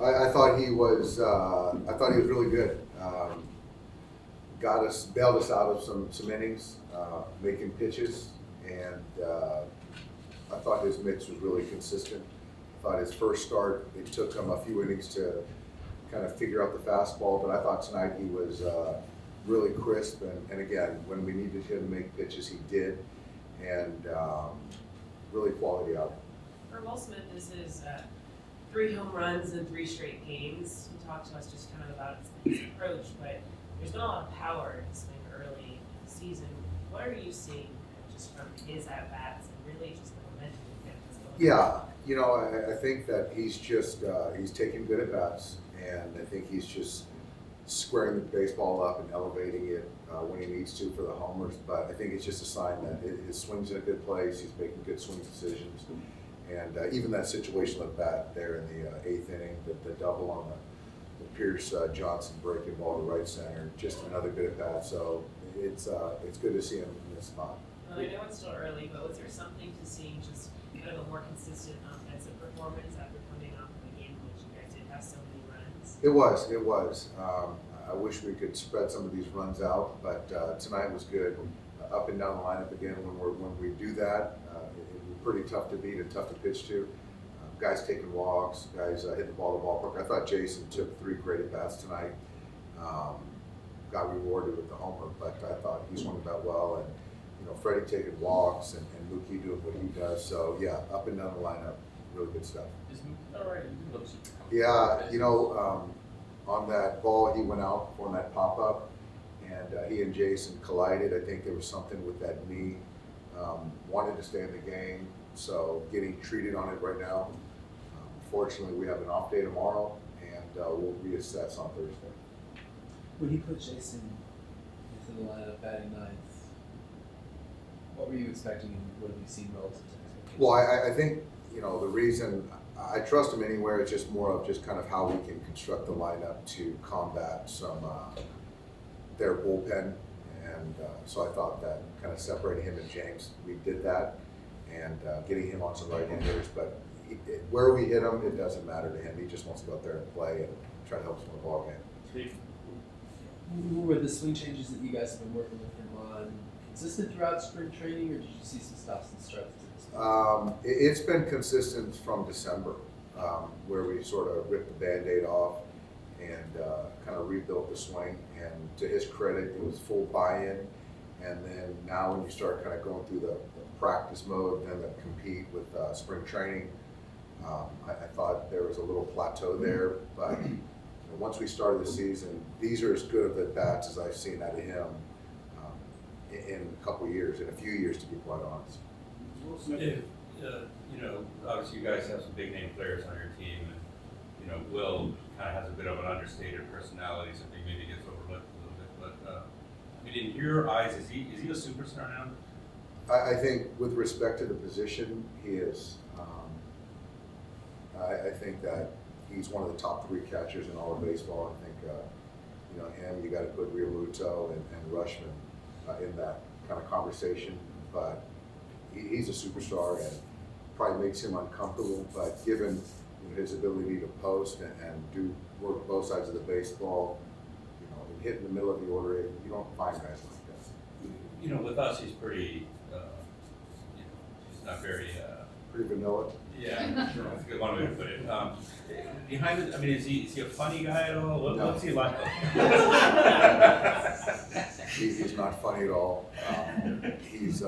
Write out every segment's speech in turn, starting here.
I thought he was really good. Bailed us out of some innings, making pitches, and I thought his mix was really consistent. I thought his first start, it took him a few innings to kind of figure out the fastball, but I thought tonight he was really crisp, and again, when we needed him to make pitches, he did, and really quality out. For Will Smith, this is 3 home runs in 3 straight games. He talked to us just kind of about his approach, but there's been a lot of power in this thing early in the season. What are you seeing just from his at-bats and really just the momentum he gets going? Yeah, I think that he's just, he's taking good at-bats, and I think he's just squaring the baseball up and elevating it when he needs to for the homers, but I think it's just a sign that his swing's in a good place, he's making good swing decisions, and even that situational at-bat there in the 8th inning, the double on the Pierce Johnson breaking ball to right center, just another good at-bat, so it's good to see him in this spot. Well, I know it's still early, but was there something to seeing just kind of a more consistent offensive performance after coming off of a game in which you guys did have so many runs? It was. I wish we could spread some of these runs out, but tonight was good. Up and down the lineup again. When we do that, it was pretty tough to beat and tough to pitch to. Guys taking walks, guys hitting the ball to the ballpark. I thought Jason took 3 great at bats tonight. Got rewarded with the homer, but I thought he swung the bat well, and Freddie taking walks and Mookie doing what he does. So yeah, up and down the lineup, really good stuff. Is Mookie all right? Yeah, on that ball he went out on that pop up, and he and Jason collided. I think there was something with that knee. Wanted to stay in the game, so getting treated on it right now. Fortunately, we have an off day tomorrow, and we'll reassess on Thursday. When he put Jason into the lineup batting 9th, what were you expecting and what have you seen relative to expectations? Well, I think, the reason I trust him anywhere is just more of just kind of how we can construct the lineup to combat their bullpen. And so I thought that kind of separating him and James, we did that, and getting him on some right-handers. But where we hit him, it doesn't matter to him. He just wants to go out there and play and try to help us win the ball game. Were the swing changes that you guys have been working with him on consistent throughout spring training, or did you see some stops and starts? It's been consistent from December, where we sort of ripped the Band-Aid off and kind of rebuilt the swing. And to his credit, it was full buy-in. And then now when you start kind of going through the practice mode, then the compete with spring training, I thought there was a little plateau there. But once we started the season, these are as good of at bats as I've seen out of him in a couple of years, in a few years, to be quite honest. Obviously you guys have some big name players on your team, and Will kind of has a bit of an understated personality, so I think maybe gets overlooked a little bit. But in your eyes, is he a superstar now? I think with respect to the position, he is. I think that he's one of the top 3 catchers in all of baseball. I think him. You got to put Realmuto and Rushman in that kind of conversation, but he's a superstar and probably makes him uncomfortable. But given his ability to post and do work both sides of the baseball, and hit in the middle of the order, you don't find guys like that. With us, he's pretty. He's not very. Pretty vanilla. Yeah, that's a good one way to put it. Behind it, is he a funny guy at all? What's he like? He's not funny at all. He's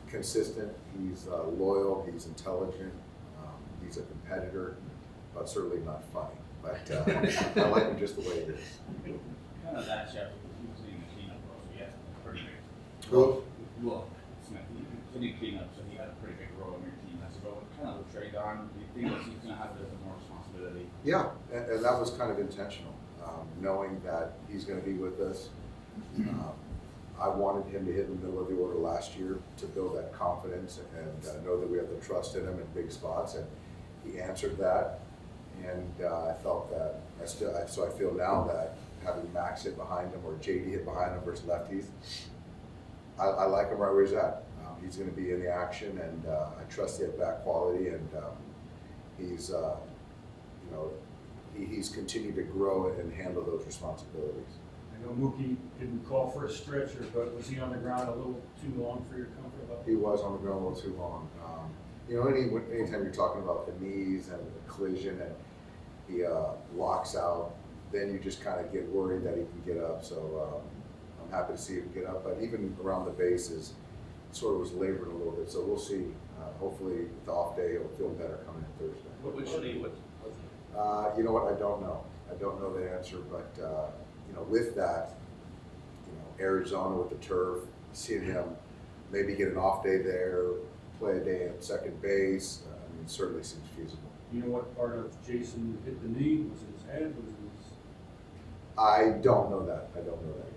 consistent. He's loyal. He's intelligent. He's a competitor, but certainly not funny. But I like him just the way it is. Kind of that chapter, he was leading the cleanup role, so he had a pretty big. Who? Well, Smith, he was leading cleanup, so he had a pretty big role in your team. As you go kind of trade on, do you think that he's going to have a little bit more responsibility? Yeah, and that was kind of intentional, knowing that he's going to be with us. I wanted him to hit in the middle of the order last year to build that confidence and know that we have the trust in him in big spots, and he answered that. And I felt that so I feel now that having Max hit behind him or JD hit behind him versus lefties, I like him right where he's at. He's going to be in the action, and I trust the at-bat quality, and he's you know, he's continued to grow and handle those responsibilities. I know Mookie didn't call for a stretcher, but was he on the ground a little too long for your comfort level? He was on the ground a little too long. You know, anytime you're talking about the knees and the collision and he locks out, then you just kind of get worried that he can get up. So I'm happy to see him get up. But even around the bases, sort of was laboring a little bit. So we'll see. Hopefully, the off day he'll feel better coming in Thursday. What would Shani, You know what? I don't know. I don't know the answer. But you know, with that, you know, Arizona with the turf, seeing him maybe get an off day there, play a day at second base, I mean, certainly seems feasible. Do you know what part of Jason hit the knee? Was it his head? Was it his? I don't know that. I don't know that.